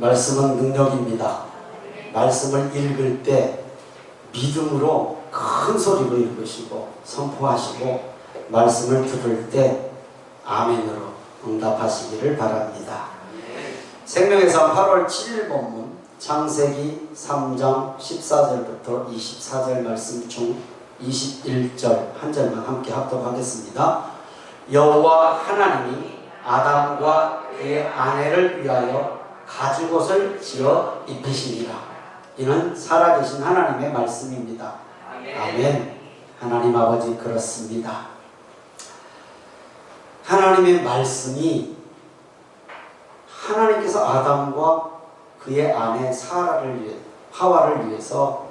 말씀은 능력입니다. 말씀을 읽을 때 믿음으로 큰 소리로 읽으시고 선포하시고 말씀을 들을 때 아멘으로 응답하시기를 바랍니다. 생명의상 8월 7일 본문 창세기 3장 14절부터 24절 말씀 중 21절 한 절만 함께 합독하겠습니다. 여호와 하나님이 아담과 그의 아내를 위하여 가죽옷을 지어 입히시니라. 이는 살아계신 하나님의 말씀입니다. 아멘. 하나님 아버지 그렇습니다. 하나님의 말씀이 하나님께서 아담과 그의 아내 하와를 위해서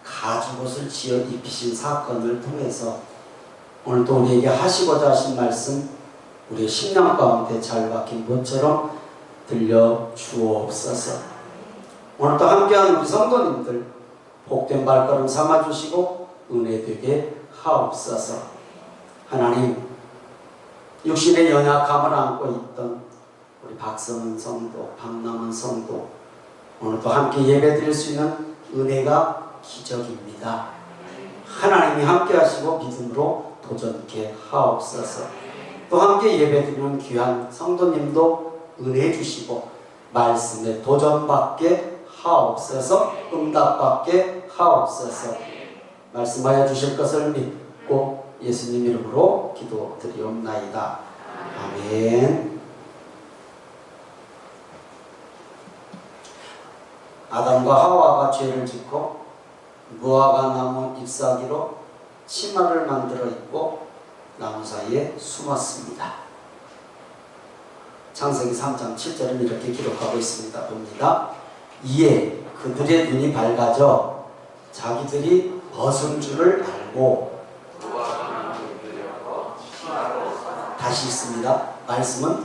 가죽옷을 지어 입히신 사건을 통해서 오늘도 우리에게 하시고자 하신 말씀 우리의 심령 가운데 잘 박힌 것처럼 들려 주옵소서. 오늘도 함께하는 우리 성도님들 복된 발걸음 삼아주시고 은혜 되게 하옵소서. 하나님, 육신의 연약함을 안고 있던 우리 박성은 성도, 박남은 성도 오늘도 함께 예배드릴 수 있는 은혜가 기적입니다. 하나님이 함께 하시고 믿음으로 도전케 하옵소서. 또 함께 예배드리는 귀한 성도님도 은혜 주시고 말씀에 도전받게 하옵소서. 응답받게 하옵소서. 말씀하여 주실 것을 믿고 예수님 이름으로 기도드리옵나이다. 아멘. 아담과 하와가 죄를 짓고 무화과 나무 잎사귀로 치마를 만들어 입고 나무 사이에 숨었습니다. 창세기 3장 7절은 이렇게 기록하고 있습니다. 봅니다. 이에 그들의 눈이 밝아져 자기들이 벗은 줄을 알고 다시 있습니다. 말씀은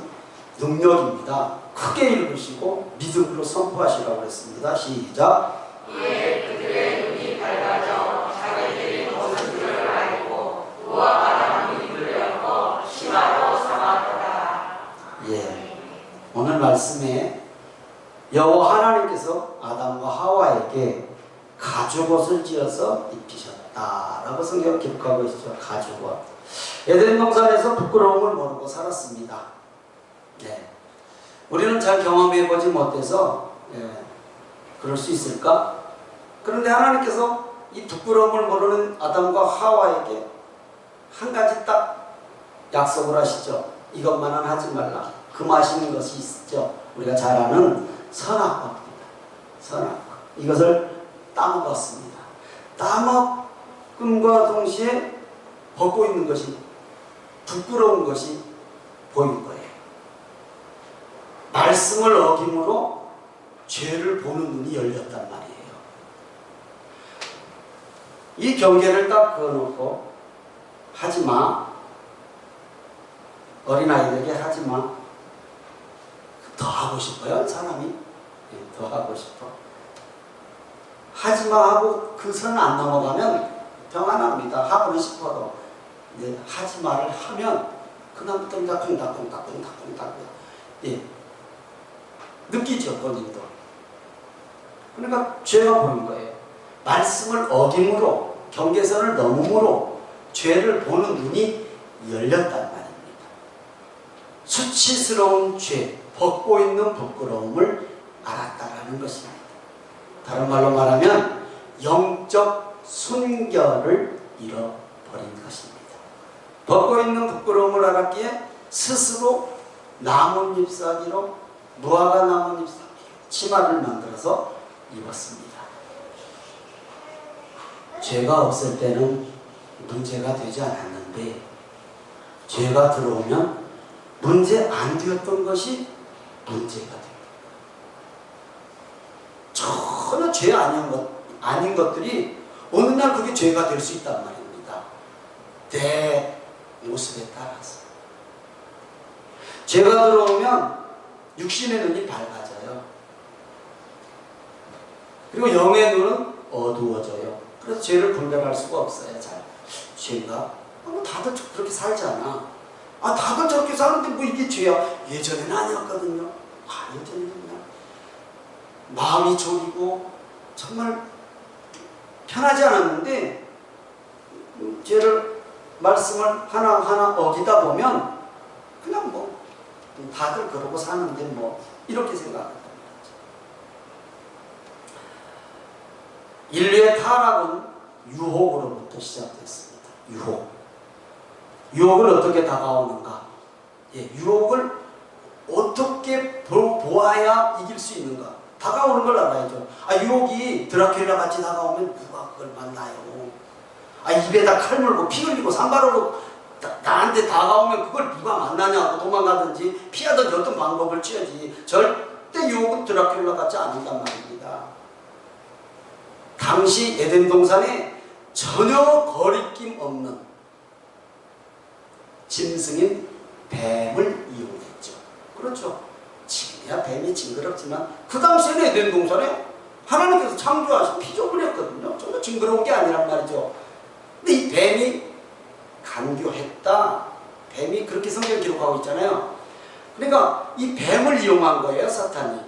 능력입니다. 크게 읽으시고 믿음으로 선포하시라고 했습니다. 시작. 이에 그들의 눈이 밝아져 자기들이 벗은 줄을 알고 무화과 나무 잎을 엮어 치마로 삼았더라. 예, 오늘 말씀에 여호와 하나님께서 아담과 하와에게 가죽옷을 지어서 입히셨다라고 성경을 기록하고 있죠. 가죽옷. 에덴 동산에서 부끄러움을 모르고 살았습니다. 네. 우리는 잘 경험해보지 못해서 그럴 수 있을까? 그런데 하나님께서 이 부끄러움을 모르는 아담과 하와에게 한 가지 딱 약속을 하시죠. 이것만은 하지 말라. 금하시는 것이 있죠. 우리가 잘 아는 선악과입니다. 선악과. 이것을 따먹었습니다. 따먹음과 동시에 벗고 있는 것이 부끄러운 것이 보인 거예요. 말씀을 어김으로 죄를 보는 눈이 열렸단 말이에요. 이 경계를 딱 그어놓고 하지마, 어린아이들에게 하지마. 더 하고 싶어요 사람이. 더 하고 싶어. 하지마 하고 그 선을 안 넘어가면 평안합니다. 하고는 싶어도. 근데 하지마를 하면 그다음부터는 콩닥콩닥. 예. 느끼죠 본인도. 그러니까 죄가 보는 거예요. 말씀을 어김으로 경계선을 넘음으로 죄를 보는 눈이 열렸단 말입니다. 수치스러운 죄, 벗고 있는 부끄러움을 알았다라는 것입니다. 다른 말로 말하면 영적 순결을 잃어버린 것입니다. 벗고 있는 부끄러움을 알았기에 스스로 나뭇잎사귀로 무화과 나뭇잎 치마를 만들어서 입었습니다. 죄가 없을 때는 문제가 되지 않았는데 죄가 들어오면 문제 안 되었던 것이 문제가 됩니다. 전혀 죄 아닌 것들이 어느 날 그게 죄가 될 수 있단 말입니다. 내 모습에 따라서. 죄가 들어오면 육신의 눈이 밝아져요. 그리고 영의 눈은 어두워져요. 그래서 죄를 분별할 수가 없어요. 잘. 죄인가? 다들 그렇게 살잖아. 다들 저렇게 사는데 뭐 이게 죄야? 예전에는 아니었거든요. 예전에는 그냥 마음이 졸이고 정말 편하지 않았는데 죄를 말씀을 하나하나 어기다 보면 그냥 뭐 다들 그러고 사는데 뭐 이렇게 생각한단 말이죠. 인류의 타락은 유혹으로부터 시작됐습니다. 유혹을 어떻게 다가오는가? 예, 유혹을 어떻게 보아야 이길 수 있는가? 다가오는 걸 알아야죠. 유혹이 드라큘라 같이 다가오면 누가 그걸 만나요? 입에다 칼 물고 피 흘리고 산바르고 나한테 다가오면 그걸 누가 만나냐고 도망가든지 피하든지 어떤 방법을 취하지. 절대 유혹은 드라큘라 같지 않은단 말입니다. 당시 에덴 동산에 전혀 거리낌 없는 짐승인 뱀을 이용했죠. 그렇죠. 지금이야 뱀이 징그럽지만 그 당시에는 에덴 동산에 하나님께서 창조하신 피조물이었거든요. 전혀 징그러운 게 아니란 말이죠. 근데 이 뱀이 간교했다. 뱀이 그렇게 성경 기록하고 있잖아요. 그러니까 이 뱀을 이용한 거예요, 사탄이.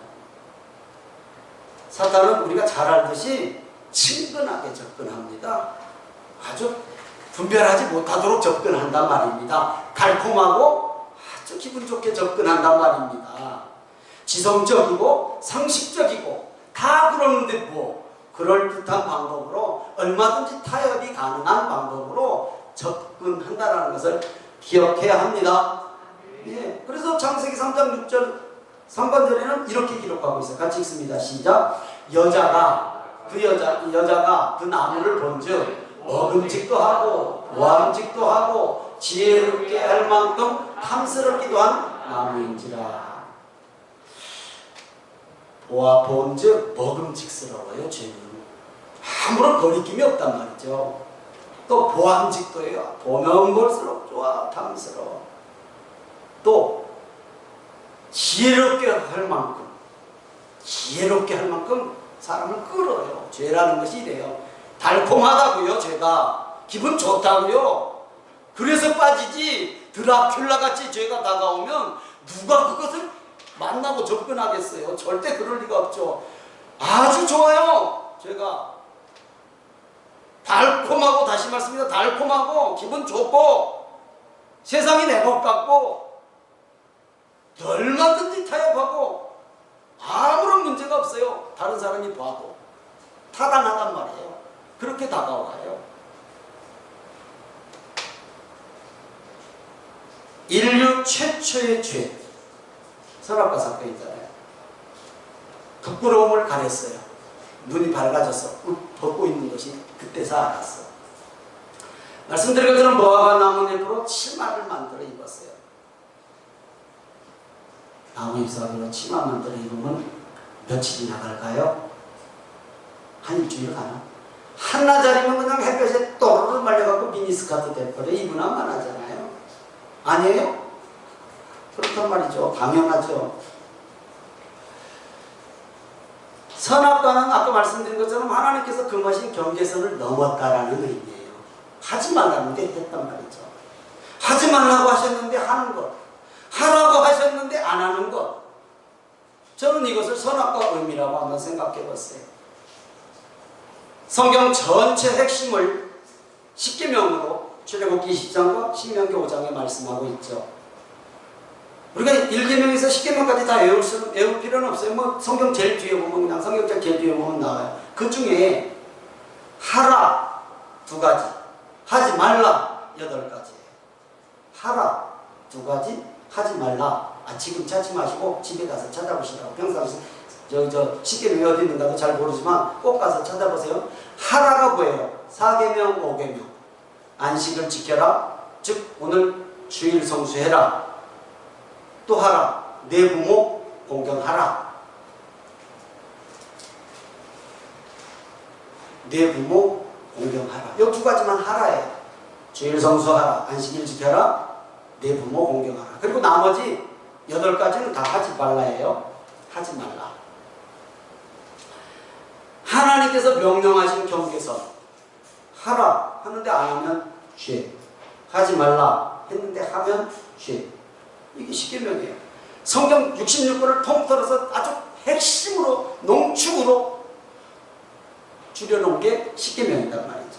사탄은 우리가 잘 알듯이 친근하게 접근합니다. 아주 분별하지 못하도록 접근한단 말입니다. 달콤하고 아주 기분 좋게 접근한단 말입니다. 지성적이고 상식적이고 다 그러는데 뭐 그럴듯한 방법으로 얼마든지 타협이 가능한 방법으로 접근한다는 것을 기억해야 합니다. 예, 그래서 창세기 3장 6절 3번절에는 이렇게 기록하고 있어요. 같이 읽습니다. 시작. 여자가 그 나무를 본즉 먹음직도 하고 보암직도 하고 지혜롭게 할 만큼 탐스럽기도 한 나무인지라. 본즉 먹음직스러워요. 죄는 아무런 거리낌이 없단 말이죠. 또 보암직도예요. 보면 볼수록 좋아, 탐스러워. 또 지혜롭게 할 만큼 사람을 끌어요. 죄라는 것이 이래요. 달콤하다고요. 죄가 기분 좋다고요. 그래서 빠지지. 드라큘라같이 죄가 다가오면 누가 그것을 만나고 접근하겠어요. 절대 그럴 리가 없죠. 아주 좋아요. 죄가 달콤하고, 다시 말씀드립니다. 달콤하고 기분 좋고 세상이 내 것 같고 얼마든지 타협하고 아무런 문제가 없어요. 다른 사람이 봐도 타당하단 말이에요. 그렇게 다가와요. 인류 최초의 죄, 선악과 사건이잖아요. 부끄러움을 가렸어요. 눈이 밝아져서 벗고 있는 것이 그때서 알았어. 말씀드린 것처럼 무화과 나뭇잎으로 치마를 만들어 입었어요. 나무잎사귀로 치마 만들어 입으면 며칠이나 갈까요? 한 일주일 가나? 한나절이면 그냥 햇볕에 또르르 말려갖고 미니스커트 될거래 입으나만 하잖아요. 아니에요? 그렇단 말이죠. 당연하죠. 선악과는 아까 말씀드린 것처럼 하나님께서 금하신 경계선을 넘었다라는 의미예요. 하지 말라는 게 했단 말이죠. 하지 말라고 하셨는데 하는 것, 하라고 하셨는데 안 하는 것. 저는 이것을 선악과 의미라고 한번 생각해 봤어요. 성경 전체 핵심을 십계명으로 출애굽기 20장과 신명기 5장에 말씀하고 있죠. 우리가 1계명에서 10계명까지 다 외울 필요는 없어요. 뭐 성경 제일 뒤에 보면, 그냥 성경책 제일 뒤에 보면 나와요. 그 중에 하라 2가지, 하지 말라 8가지. 하라 2가지, 하지 말라. 지금 찾지 마시고 집에 가서 찾아보시라고. 평상시 저 10계명이 어디 있는가도 잘 모르지만 꼭 가서 찾아보세요. 하라가 뭐예요? 4계명, 5계명. 안식을 지켜라. 즉 오늘 주일 성수해라. 또 하라. 내 부모 공경하라. 내 부모 공경하라. 이 2가지만 하라예요. 주일 성수하라. 안식일 지켜라. 내 부모 공경하라. 그리고 나머지 8가지는 다 하지 말라예요. 하지 말라. 하나님께서 명령하신 경계선. 하라 하는데 안 하면 죄. 하지 말라 했는데 하면 죄. 이게 십계명이에요. 성경 66권을 통틀어서 아주 핵심으로 농축으로 줄여놓은 게 십계명이란 말이죠.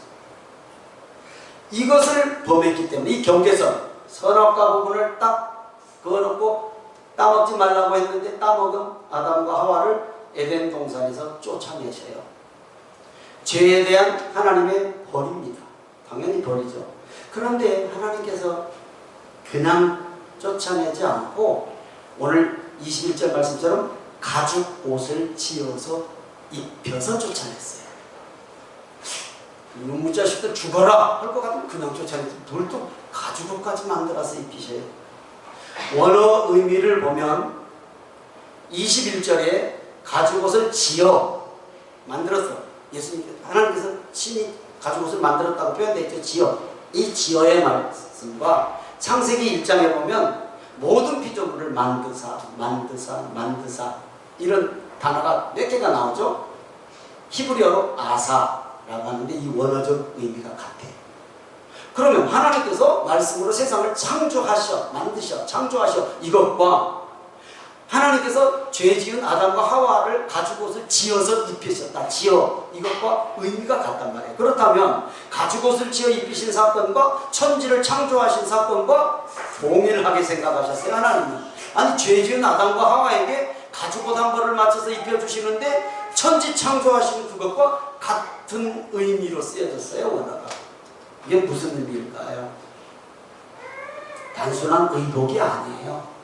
이것을 범했기 때문에 이 경계선, 선악과 부분을 딱 그어놓고 따먹지 말라고 했는데 따먹은 아담과 하와를 에덴 동산에서 쫓아내셔요. 죄에 대한 하나님의 벌입니다. 당연히 벌이죠. 그런데 하나님께서 그냥 쫓아내지 않고 오늘 21절 말씀처럼 가죽 옷을 지어서 입혀서 쫓아냈어요. 이놈의 자식들 죽어라 할 것 같으면 그냥 쫓아내지 뭘 또 가죽 옷까지 만들어서 입히셔요. 원어 의미를 보면 21절에 가죽 옷을 지어 만들었어. 예수님께서 하나님께서 친히 가죽 옷을 만들었다고 표현되어 있죠. 지어. 이 지어의 말씀과 창세기 1장에 보면 모든 피조물을 만드사 이런 단어가 몇 개가 나오죠. 히브리어로 아사라고 하는데 이 원어적 의미가 같아요. 그러면 하나님께서 말씀으로 세상을 창조하셔, 만드셔, 창조하셔 이것과 하나님께서 죄 지은 아담과 하와를 가죽옷을 지어서 입히셨다. 지어 이것과 의미가 같단 말이에요. 그렇다면 가죽옷을 지어 입히신 사건과 천지를 창조하신 사건과 동일하게 생각하셨어요. 하나님은. 아니 죄 지은 아담과 하와에게 가죽옷 한 벌을 맞춰서 입혀주시는데 천지 창조하신 그것과 같은 의미로 쓰여졌어요. 원어가. 이게 무슨 의미일까요? 단순한 의복이 아니에요.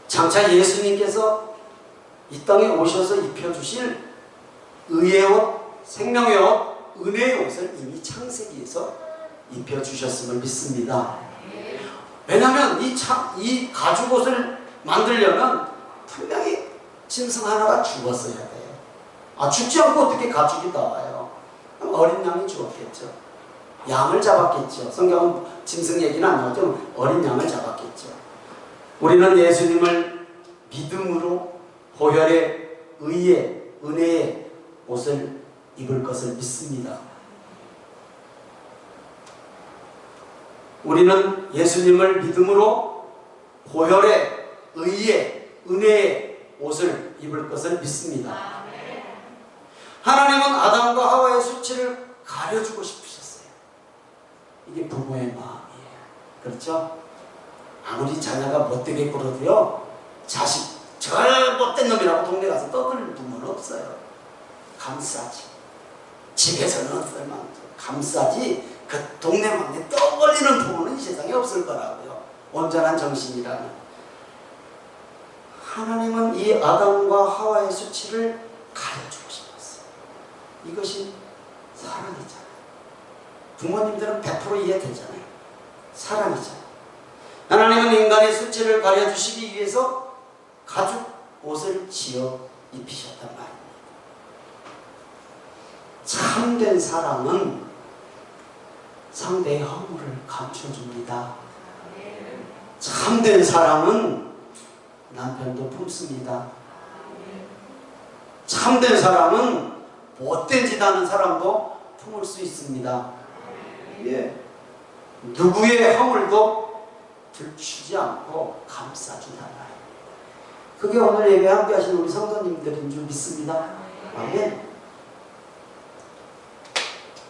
장차 예수님께서 이 땅에 오셔서 입혀주실 의의 옷, 생명의 옷, 은혜의 옷을 이미 창세기에서 입혀주셨음을 믿습니다. 왜냐하면 이 가죽옷을 만들려면 분명히 짐승 하나가 죽었어야 돼요. 죽지 않고 어떻게 가죽이 나와요? 어린 양이 죽었겠죠. 양을 잡았겠죠. 성경은 짐승 얘기는 안 나오죠. 어린 양을 잡았겠죠. 우리는 예수님을 믿음으로 보혈의 의의 은혜의 옷을 입을 것을 믿습니다. 우리는 예수님을 믿음으로 보혈의 의의 은혜의 옷을 입을 것을 믿습니다. 하나님은 아담과 하와의 수치를 가려주고 싶으셨어요. 이게 부모의 마음이에요. 그렇죠? 아무리 자녀가 못되게 굴어도요, 자식 저 못된 놈이라고 동네 가서 떠들 부모는 없어요. 감싸지. 집에서는 얼마나 감싸지 그 동네 막내 떠벌리는 부모는 이 세상에 없을 거라고요. 온전한 정신이라면. 하나님은 이 아담과 하와의 수치를 가려주고 싶었어요. 이것이 사랑이잖아요. 부모님들은 100% 이해되잖아요. 사랑이잖아요. 하나님은 인간의 수치를 가려주시기 위해서 가죽 옷을 지어 입히셨단 말입니다. 참된 사랑은 상대의 허물을 감춰줍니다. 참된 사랑은 남편도 품습니다. 참된 사랑은 못된 짓 하는 사람도 품을 수 있습니다. 예. 누구의 허물도 들추지 않고 감싸준단 말이에요. 그게 오늘 예배 함께 하신 우리 성도님들인 줄 믿습니다. 아멘.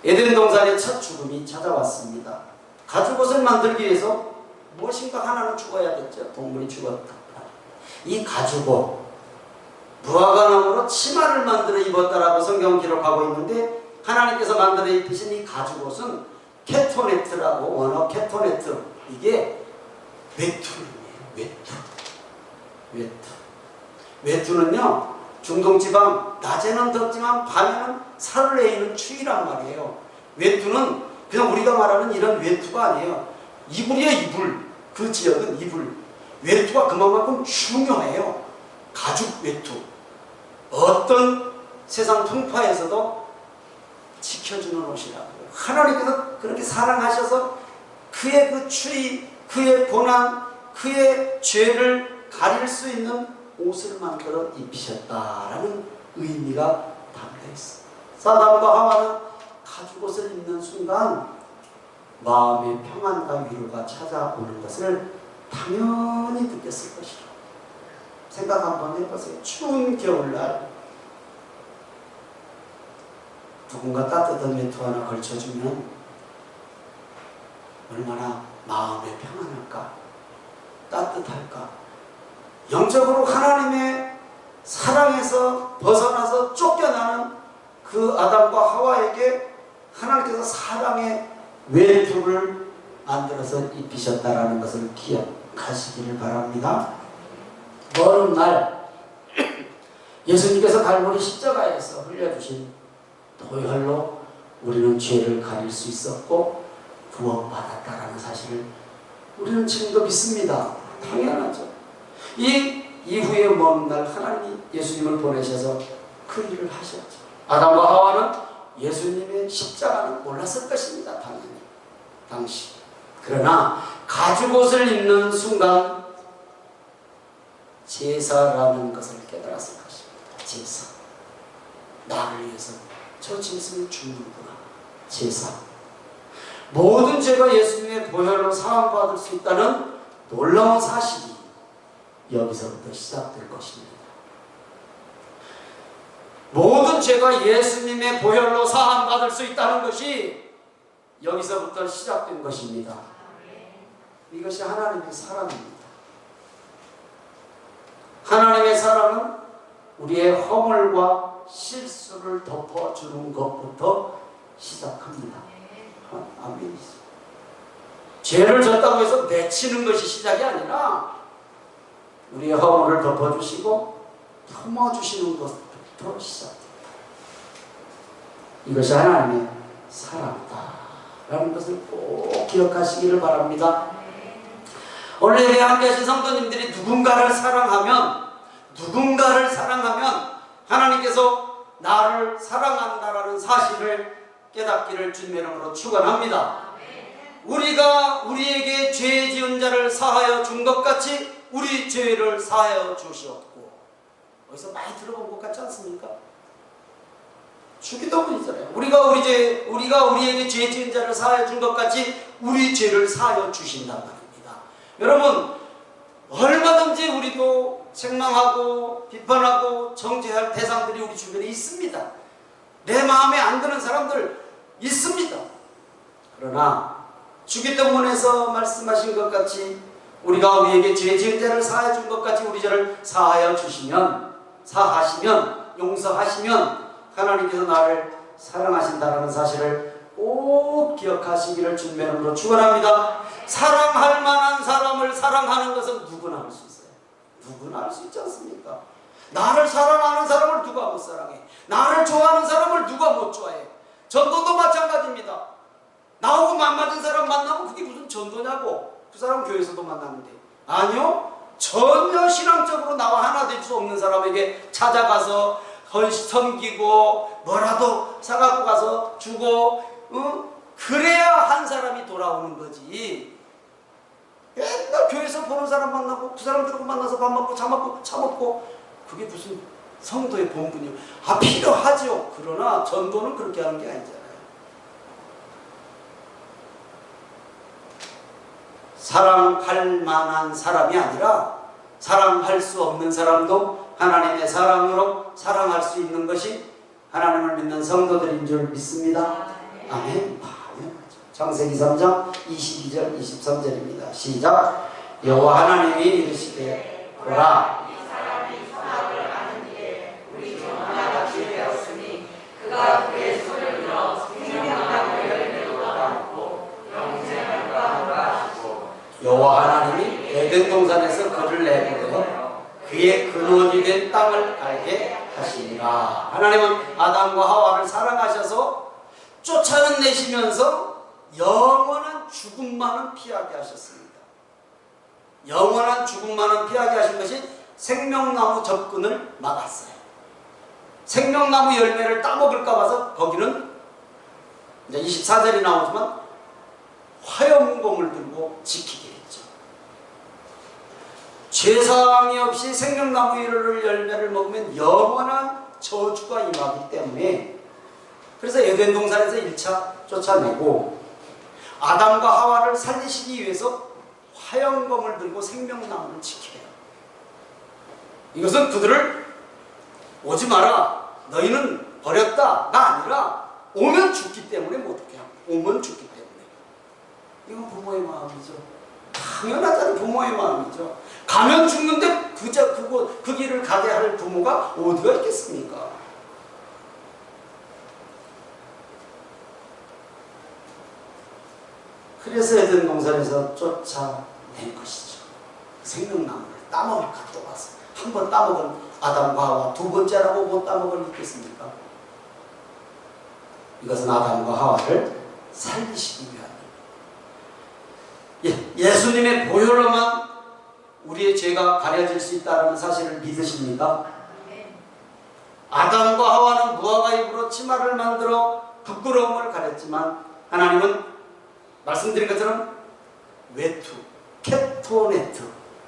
에덴 동산의 첫 죽음이 찾아왔습니다. 가죽옷을 만들기 위해서 무엇인가 하나는 죽어야겠죠. 동물이 죽었다. 이 가죽옷, 무화과나무로 치마를 만들어 입었다라고 성경은 기록하고 있는데 하나님께서 만들어 입히신 이 가죽옷은 케토네트라고 원어 케토네트, 이게 외투예요. 외투는요 중동지방 낮에는 덥지만 밤에는 살을 내리는 추위란 말이에요. 외투는 그냥 우리가 말하는 이런 외투가 아니에요. 이불이에요. 이불. 그 지역은 이불. 외투가 그만큼 중요해요. 가죽 외투. 어떤 세상 풍파에서도 지켜주는 옷이라고요. 하나님께서 그렇게 사랑하셔서 그의 그 추위, 그의 고난, 그의 죄를 가릴 수 있는 옷을 만들어 입히셨다라는 의미가 담겨 있습니다. 아담과 하와는 가죽옷을 입는 순간 마음의 평안과 위로가 찾아오는 것을 당연히 느꼈을 것이라. 생각 한번 해보세요. 추운 겨울날 누군가 따뜻한 외투 하나 걸쳐주면 얼마나 마음에 평안할까, 따뜻할까. 영적으로 하나님의 사랑에서 벗어나서 쫓겨나는 그 아담과 하와에게 하나님께서 사랑의 외투를 만들어서 입히셨다라는 것을 기억하시기를 바랍니다. 먼 날 예수님께서 갈보리 십자가에서 흘려주신 보혈로 우리는 죄를 가릴 수 있었고 구원받았다라는 사실을 우리는 지금도 믿습니다. 당연하죠. 이 이후에 먼 날 하나님이 예수님을 보내셔서 그 일을 하셨죠. 아담과 하와는 예수님의 십자가는 몰랐을 것입니다. 당연히 당시. 그러나 가죽옷을 입는 순간 제사라는 것을 깨달았을 것입니다. 제사. 나를 위해서 저 짐승을 죽는구나. 제사. 모든 죄가 예수님의 보혈로 사함받을 수 있다는 놀라운 사실이 여기서부터 시작될 것입니다. 모든 죄가 예수님의 보혈로 사함받을 수 있다는 것이 여기서부터 시작된 것입니다. 이것이 하나님의 사랑입니다. 하나님의 사랑은 우리의 허물과 실수를 덮어주는 것부터 시작합니다. 아멘이죠. 죄를 졌다고 해서 내치는 것이 시작이 아니라 우리의 허물을 덮어주시고 품어주시는 것부터 시작됩니다. 이것이 하나님의 사랑이다라는 것을 꼭 기억하시기를 바랍니다. 오늘 예배에 함께 하신 성도님들이 누군가를 사랑하면 하나님께서 나를 사랑한다라는 사실을 깨닫기를 주님의 이름으로 축원합니다. 우리가 우리에게 죄 지은 자를 사하여 준 것 같이 우리 죄를 사하여 주시옵고. 어디서 많이 들어본 것 같지 않습니까? 주기도문이잖아요. 우리가 우리에게 죄 지은 자를 사하여 준 것 같이 우리 죄를 사하여 주신단 말입니다. 여러분, 얼마든지 우리도 책망하고 비판하고 정죄할 대상들이 우리 주변에 있습니다. 내 마음에 안 드는 사람들 있습니다. 그러나 주기도문에서 말씀하신 것 같이 우리가 우리에게 죄 지은 자를 사하여 준 것 같이 우리 죄를 사하여 주시면, 사하시면, 용서하시면 하나님께서 나를 사랑하신다는 사실을 꼭 기억하시기를 주님의 이름으로 축원합니다. 사랑할 만한 사람을 사랑하는 것은 누구나 할 수 있어요. 누구나 할 수 있지 않습니까? 나를 사랑하는 사람을 누가 못 사랑해? 나를 좋아하는 사람을 누가 못 좋아해? 전도도 마찬가지입니다. 나하고 맘맞은 사람 만나면 그게 무슨 전도냐고. 그 사람 교회에서도 만나는데. 아니요. 전혀 신앙적으로 나와 하나 될 수 없는 사람에게 찾아가서 섬기고 뭐라도 사갖고 가서 주고 그래야 한 사람이 돌아오는 거지. 맨날 교회에서 보는 사람 만나고 그 사람들하고 만나서 밥 먹고 차 먹고 그게 무슨 성도의 본분이요. 필요하죠. 그러나 전도는 그렇게 하는 게 아니잖아요. 사랑할 만한 사람이 아니라 사랑할 수 없는 사람도 하나님의 사랑으로 사랑할 수 있는 것이 하나님을 믿는 성도들인 줄 믿습니다. 아멘. 창세기 3장 22절 23절입니다. 시작. 여호와 하나님이 이르시되 보라, 이 사람이 선악을 아는 이에 우리 중 하나가 되었으니 그가 그의 손을 들어 생명나무 열매로 따먹고 영생을 얻으라 하시고. 여호와 하나님이 에덴 동산에서 그를 내보내 그의 근원이 된 땅을 알게 하시니라. 하나님은 아담과 하와를 사랑하셔서 쫓아내시면서 영원한 죽음만은 피하게 하셨습니다. 영원한 죽음만은 피하게 하신 것이 생명나무 접근을 막았어요. 생명나무 열매를 따먹을까 봐서 거기는 이제 24절이 나오지만 화염검을 들고 지키게 했죠. 죄사함이 없이 생명나무 열매를 먹으면 영원한 저주가 임하기 때문에 그래서 에덴 동산에서 1차 쫓아내고 아담과 하와를 살리시기 위해서 화염검을 들고 생명나무를 지켜요. 이것은 그들을 오지 마라, 너희는 버렸다가 아니라 오면 죽기 때문에 못하게 합니다. 오면 죽기 때문에. 이건 부모의 마음이죠. 당연하잖아요. 부모의 마음이죠. 가면 죽는데 그 길을 가게 할 부모가 어디가 있겠습니까? 그래서 에덴 동산에서 쫓아낸 것이죠. 생명나무를 따먹을 가져와서 한 번 따먹은 아담과 하와 두 번째라고 못 따먹을 있겠습니까? 이것은 아담과 하와를 살리시기 위한 예수님의 보혈로만 우리의 죄가 가려질 수 있다는 사실을 믿으십니까? 아담과 하와는 무화과 잎으로 치마를 만들어 부끄러움을 가렸지만 하나님은 말씀드린 것처럼 외투, 케토네트,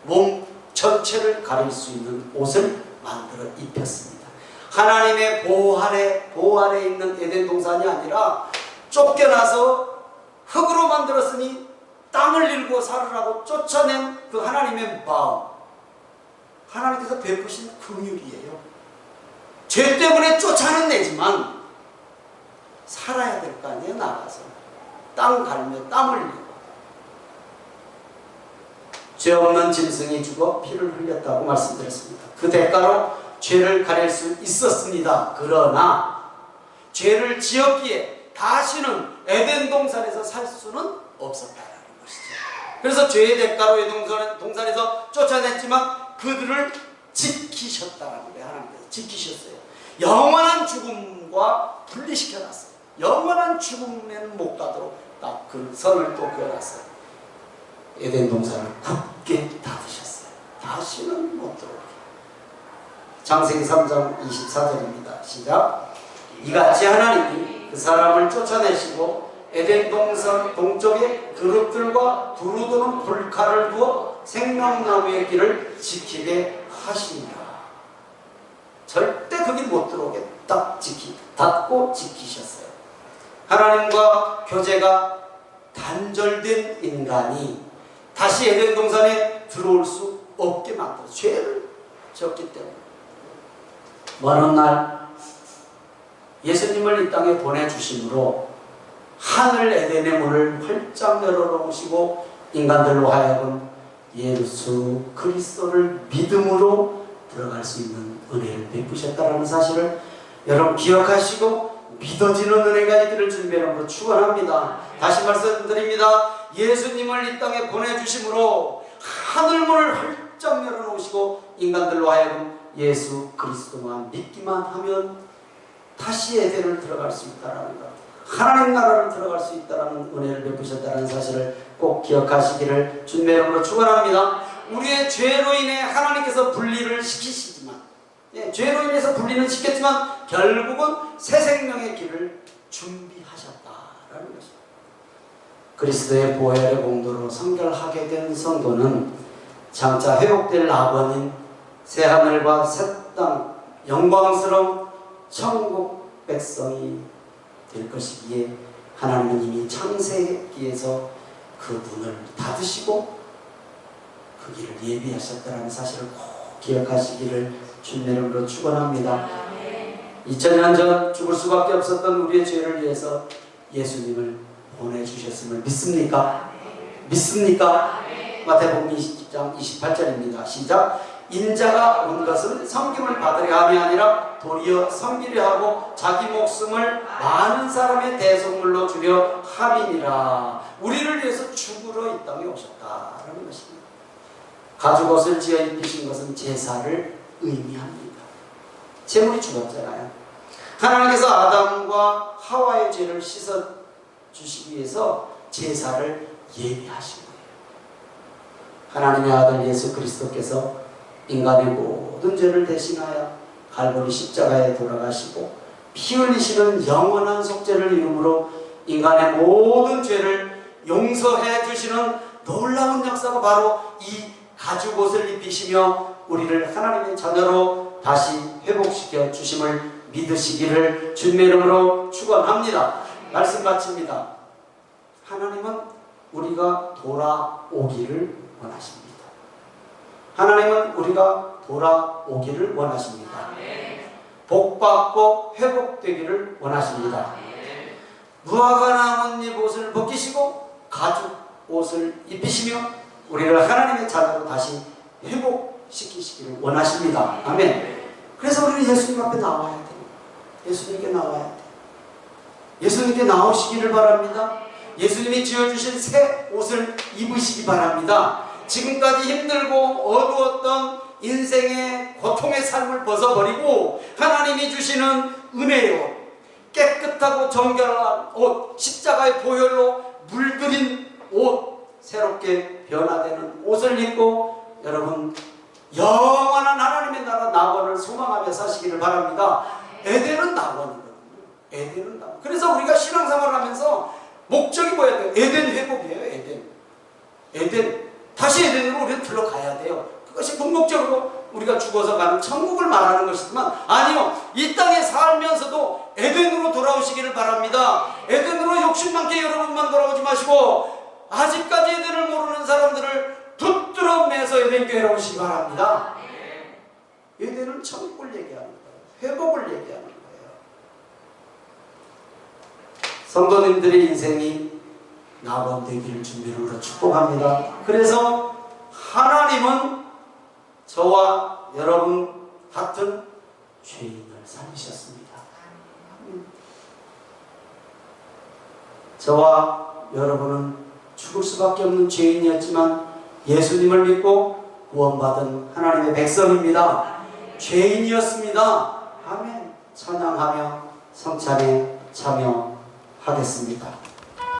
몸 전체를 가릴 수 있는 옷을 만들어 입혔습니다. 하나님의 보호 아래 있는 에덴 동산이 아니라 쫓겨나서 흙으로 만들었으니 땅을 일고 살으라고 쫓아낸 그 하나님의 마음, 하나님께서 베푸신 긍휼이에요. 죄 때문에 쫓아내지만 살아야 될 거 아니에요. 나가서 땅 갈며 땀을 흘리고. 죄 없는 짐승이 죽어 피를 흘렸다고 말씀드렸습니다. 그 대가로 죄를 가릴 수 있었습니다. 그러나 죄를 지었기에 다시는 에덴 동산에서 살 수는 없었다는 것이죠. 그래서 죄의 대가로 에덴 동산에서 쫓아냈지만 그들을 지키셨다는 거예요. 하나님께서 지키셨어요. 영원한 죽음과 분리시켜놨어요. 영원한 죽음에는 못 가도록 딱 그 선을 또 그어놨어요. 에덴 동산을 굳게 닫으셨어요. 다시는 못 들어오게. 창세기 3장 24절입니다. 시작. 이같이 하나님이 그 사람을 쫓아내시고 에덴 동산 동쪽에 그룹들과 두루두는 불칼을 두어 생명나무의 길을 지키게 하시니라. 절대 그 길 못 들어오게 딱 닫고 지키셨어요. 하나님과 교제가 단절된 인간이 다시 에덴 동산에 들어올 수 없게 만들어 죄를 지었기 때문에 먼 훗날 예수님을 이 땅에 보내주심으로 하늘 에덴의 문을 활짝 열어놓으시고 인간들로 하여금 예수 그리스도를 믿음으로 들어갈 수 있는 은혜를 베푸셨다는 사실을 여러분 기억하시고 믿어지는 은혜가 있기를 주님의 이름으로 축원합니다. 다시 말씀드립니다. 예수님을 이 땅에 보내주심으로 하늘문을 활짝 열어놓으시고 인간들로 하여금 예수 그리스도만 믿기만 하면 다시 에덴을 들어갈 수 있다는 것, 하나님 나라를 들어갈 수 있다는 은혜를 베푸셨다는 사실을 꼭 기억하시기를 주님의 이름으로 축원합니다. 우리의 죄로 인해 하나님께서 분리를 시키시지만, 죄로 인해서 분리는 시켰지만 결국은 새 생명의 길을 준비하셨다라는 것입니다. 그리스도의 보혈의 공로로 성결하게 된 성도는 장차 회복될 아버님, 새하늘과 새 땅, 영광스러운 천국 백성이 될 것이기에 하나님은 이미 창세기에서 그 문을 닫으시고 그 길을 예비하셨다는 사실을 꼭 기억하시기를 주님의 이름으로 축원합니다. 2000년 전 죽을 수밖에 없었던 우리의 죄를 위해서 예수님을 보내주셨음을 믿습니까? 믿습니까? 마태복음 20장 28절입니다. 시작. 인자가 온 것은 섬김을 받으려 함이 아니라 도리어 섬기려 하고 자기 목숨을 많은 사람의 대속물로 주려 함이니라. 우리를 위해서 죽으러 이 땅에 오셨다라는 것입니다. 가죽옷을 지어 입히신 것은 제사를 의미합니다. 제물이 죽었잖아요. 하나님께서 아담과 하와의 죄를 씻어 주시기 위해서 제사를 예비하신 거예요. 하나님의 아들 예수 그리스도께서 인간의 모든 죄를 대신하여 갈보리 십자가에 돌아가시고 피 흘리시는 영원한 속죄를 이름으로 인간의 모든 죄를 용서해 주시는 놀라운 역사가 바로 이 가죽옷을 입히시며 우리를 하나님의 자녀로 다시 회복시켜 주심을 믿으시기를 주님의 이름으로 축원합니다. 말씀 마칩니다. 하나님은 우리가 돌아오기를 원하십니다. 하나님은 우리가 돌아오기를 원하십니다. 복받고 회복되기를 원하십니다. 무화과 나뭇잎 옷을 벗기시고 가죽 옷을 입히시며 우리를 하나님의 자녀로 다시 회복시키시기를 원하십니다. 아멘. 그래서 우리는 예수님 앞에 나와야 돼요. 예수님께 나와야 돼요. 예수님께 나오시기를 바랍니다. 예수님이 지어주신 새 옷을 입으시기 바랍니다. 지금까지 힘들고 어두웠던 인생의 고통의 삶을 벗어버리고 하나님이 주시는 은혜요, 깨끗하고 정결한 옷, 십자가의 보혈로 물들인 옷, 새롭게 변화되는 옷을 입고 여러분 영원한 하나님의 나라 낙원을 소망하며 사시기를 바랍니다. 에덴은 낙원이거든요. 에덴은 낙원. 그래서 우리가 신앙생활을 하면서 목적이 뭐야 돼요? 에덴 회복이에요. 에덴. 다시 에덴으로 우리는 들어가야 돼요. 그것이 궁극적으로 우리가 죽어서 가는 천국을 말하는 것이지만, 아니요, 이 땅에 살면서도 에덴으로 돌아오시기를 바랍니다. 에덴으로 욕심 많게 여러분만 돌아오지 마시고 아직까지 에덴을 모르는 사람들을 붙들어 매서 에덴 교회로 오시기 바랍니다. 에덴은 천국을 얘기하는 거예요. 회복을 얘기하는 거예요. 성도님들의 인생이 낙원되기를 주님으로 축복합니다. 그래서 하나님은 저와 여러분 같은 죄인을 살리셨습니다. 저와 여러분은 죽을 수밖에 없는 죄인이었지만 예수님을 믿고 구원받은 하나님의 백성입니다. 죄인이었습니다. 아멘. 찬양하며 성찬에 참여하겠습니다.